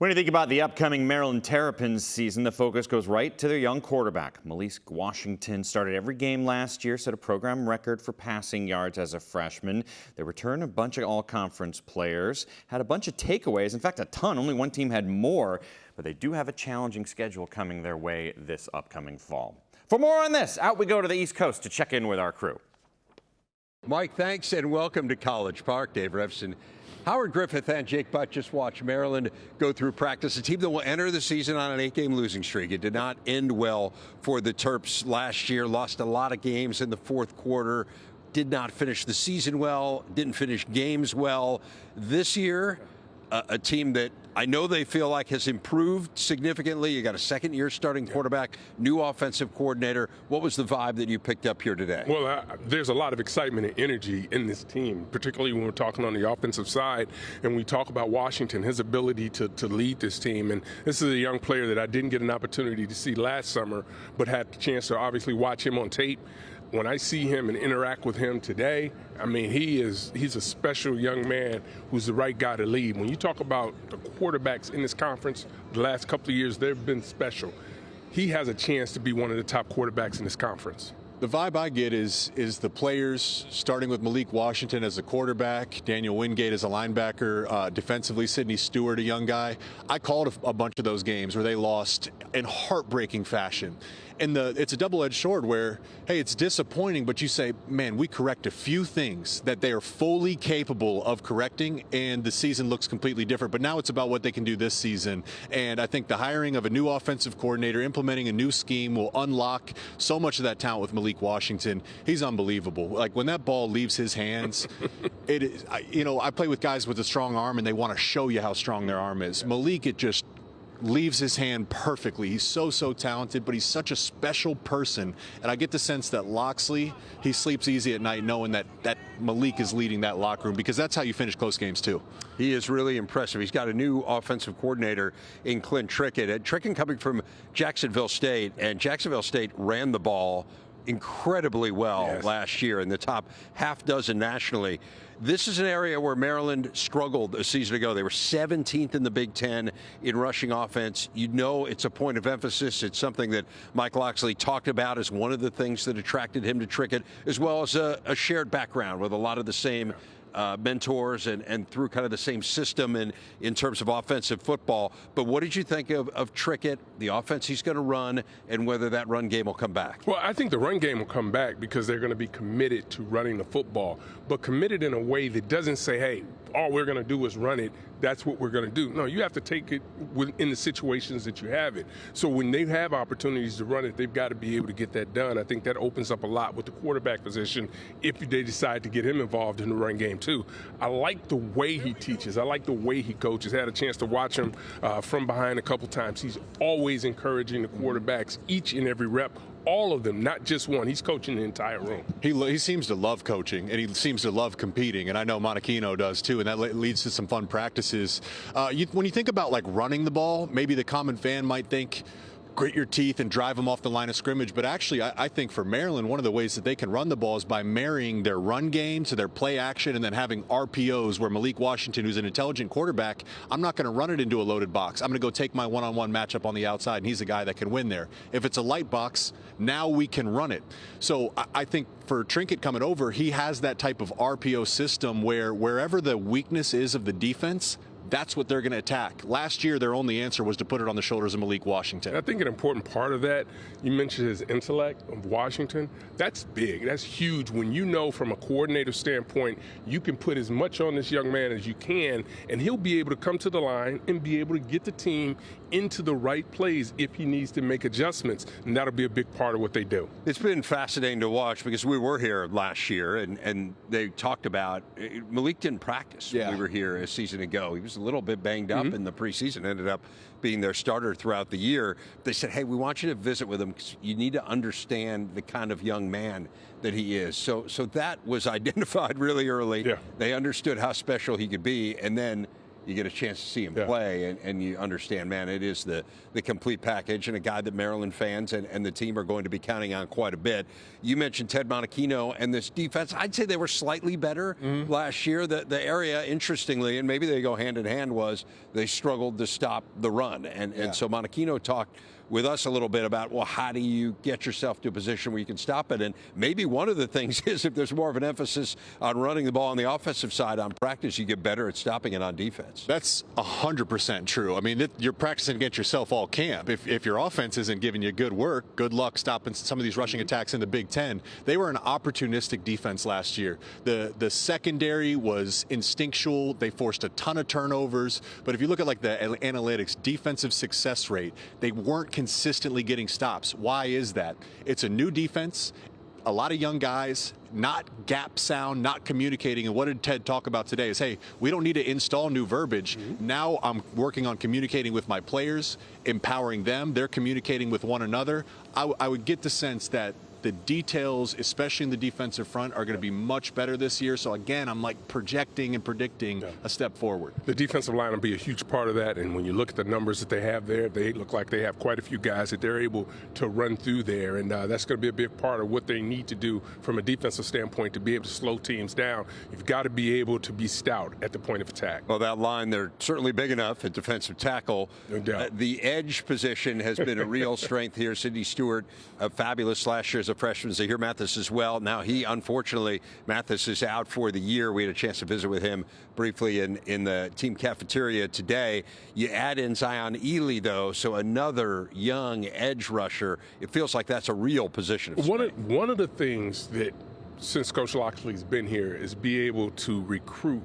When you think about the upcoming Maryland Terrapins season, the focus goes right to their young quarterback. Malik Washington started every game last year, set a program record for passing yards as a freshman. They returned a bunch of all-conference players, had a bunch of takeaways, in fact a ton. Only one team had more, but they do have a challenging schedule coming their way this upcoming fall. For more on this, out we go to the East Coast to check in with our crew. Mike, thanks and welcome to College Park. Dave Refson, Howard Griffith and Jake Butt just watched Maryland go through practice, a team that will enter the season on an 8-game losing streak. It did not end well for the Terps last year, lost a lot of games in the fourth quarter, did not finish the season well, didn't finish games well. This year, a team that I know they feel like has improved significantly. You got a second-year starting quarterback, new offensive coordinator. What was the vibe that you picked up here today? Well, there's a lot of excitement and energy in this team, particularly when we're talking on the offensive side. And we talk about Washington, his ability to lead this team. And this is a young player that I didn't get an opportunity to see last summer, but had the chance to obviously watch him on tape. When I see him and interact with him today, I mean, he's a special young man who's the right guy to lead. When you talk about the quarterbacks in this conference, the last couple of years, they've been special. He has a chance to be one of the top quarterbacks in this conference. The vibe I get is the players, starting with Malik Washington as a quarterback, Daniel Wingate as a linebacker, defensively, Sidney Stewart, a young guy. I called a bunch of those games where they lost in heartbreaking fashion. And it's a double-edged sword where, hey, it's disappointing, but you say, man, we correct a few things that they are fully capable of correcting, and the season looks completely different. But now it's about what they can do this season. And I think the hiring of a new offensive coordinator, implementing a new scheme will unlock so much of that talent with Malik Washington. He's unbelievable. Like, when that ball leaves his hands, it is, I play with guys with a strong arm, and they want to show you how strong their arm is. Malik, it just leaves his hand perfectly. He's so talented, but he's such a special person. And I get the sense that Loxley, he sleeps easy at night knowing that Malik is leading that locker room, because that's how you finish close games too. He is really impressive. He's got a new offensive coordinator in Clint Trickett. And Trickett coming from Jacksonville State, and Jacksonville State ran the ball incredibly well last year, in the top half dozen nationally. This is an area where Maryland struggled a season ago. They were 17th in the Big Ten in rushing offense. You know, it's a point of emphasis. It's something that Mike Loxley talked about as one of the things that attracted him to Trickett, as well as a shared background with a lot of the same mentors and through kind of the same system in terms of offensive football. But what did you think of Trickett, the offense he's going to run, and whether that run game will come back? Well, I think the run game will come back because they're going to be committed to running the football, but committed in a way that doesn't say, hey, all we're going to do is run it. That's what we're going to do. No, you have to take it in the situations that you have it. So when they have opportunities to run it, they've got to be able to get that done. I think that opens up a lot with the quarterback position if they decide to get him involved in the run game too. I like the way he teaches. I like the way he coaches. I had a chance to watch him from behind a couple times. He's always encouraging the quarterbacks each and every rep. All of them, not just one. He's coaching the entire room. He seems to love coaching, and he seems to love competing, and I know Monachino does too, and that leads to some fun practices. When you think about like running the ball, maybe the common fan might think, grit your teeth and drive them off the line of scrimmage. But actually, I think for Maryland, one of the ways that they can run the ball is by marrying their run game to their play action, and then having RPOs where Malik Washington, who's an intelligent quarterback, I'm not going to run it into a loaded box. I'm going to go take my one-on-one matchup on the outside, and he's a guy that can win there. If it's a light box, now we can run it. So I think for Trickett coming over, he has that type of RPO system where wherever the weakness is of the defense, that's what they're going to attack. Last year, their only answer was to put it on the shoulders of Malik Washington. I think an important part of that, you mentioned his intellect of Washington. That's big. That's huge. When you know from a coordinator standpoint, you can put as much on this young man as you can, and he'll be able to come to the line and be able to get the team into the right plays if he needs to make adjustments, and that'll be a big part of what they do. It's been fascinating to watch because we were here last year, and they talked about Malik didn't practice when we were here a season ago. He was a little bit banged up in the preseason, ended up being their starter throughout the year. They said, hey, we want you to visit with him because you need to understand the kind of young man that he is. So that was identified really early. They understood how special he could be, and then you get a chance to see him play, and you understand, man, it is the complete package, and a guy that Maryland fans and the team are going to be counting on quite a bit. You mentioned Ted Monachino and this defense. I'd say they were slightly better last year. The area, interestingly, and maybe they go hand in hand, was they struggled to stop the run. And so Monachino talked with us a little bit about, well, how do you get yourself to a position where you can stop it? And maybe one of the things is if there's more of an emphasis on running the ball on the offensive side on practice, you get better at stopping it on defense. That's 100% true. I mean, you're practicing against yourself all camp. If your offense isn't giving you good work, good luck stopping some of these rushing attacks in the Big Ten. They were an opportunistic defense last year. The secondary was instinctual. They forced a ton of turnovers. But if you look at like the analytics, defensive success rate, they weren't consistently getting stops. Why is that? It's a new defense, a lot of young guys, not gap sound, not communicating. And what did Ted talk about today is, hey, we don't need to install new verbiage. Now I'm working on communicating with my players, empowering them. They're communicating with one another. I would get the sense that the details, especially in the defensive front, are going to be much better this year. So, again, I'm like projecting and predicting a step forward. The defensive line will be a huge part of that. And when you look at the numbers that they have there, they look like they have quite a few guys that they're able to run through there. And that's going to be a big part of what they need to do from a defensive standpoint to be able to slow teams down. You've got to be able to be stout at the point of attack. Well, that line, they're certainly big enough at defensive tackle. No doubt. The edge position has been a real strength here. Sidney Stewart, fabulous last year as a freshman. Zahir Mathis as well. Now unfortunately, Mathis is out for the year. We had a chance to visit with him briefly in the team cafeteria today. You add in Zion Ely, though, so another young edge rusher. It feels like that's a real position of strength. One of the things that, since Coach Loxley's been here, is be able to recruit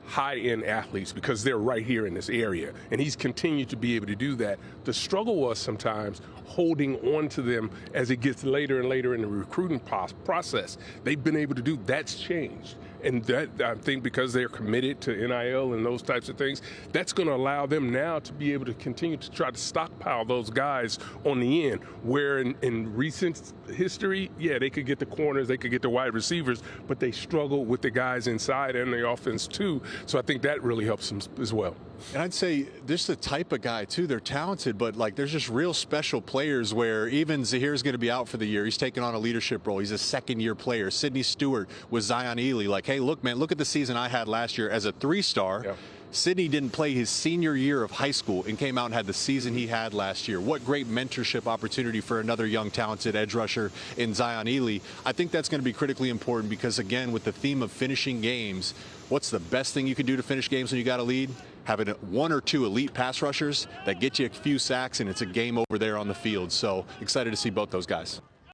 high-end athletes because they're right here in this area, and he's continued to be able to do that. The struggle was sometimes holding on to them as it gets later and later in the recruiting process. They've been able to do that's changed. And that, I think, because they're committed to NIL and those types of things, that's going to allow them now to be able to continue to try to stockpile those guys on the end, where in recent history, yeah, they could get the corners, they could get the wide receivers, but they struggle with the guys inside and the offense too. So I think that really helps them as well. And I'd say this is the type of guy, too. They're talented, but, like, there's just real special players where even Zahir's going to be out for the year. He's taking on a leadership role. He's a second-year player. Sidney Stewart with Zion Ely. Like, hey, look, man, look at the season I had last year as a three-star. Yeah. Sidney didn't play his senior year of high school and came out and had the season he had last year. What great mentorship opportunity for another young, talented edge rusher in Zion Ely. I think that's going to be critically important because, again, with the theme of finishing games, what's the best thing you can do to finish games when you got a lead? Having one or two elite pass rushers that get you a few sacks, and it's a game over there on the field. So excited to see both those guys.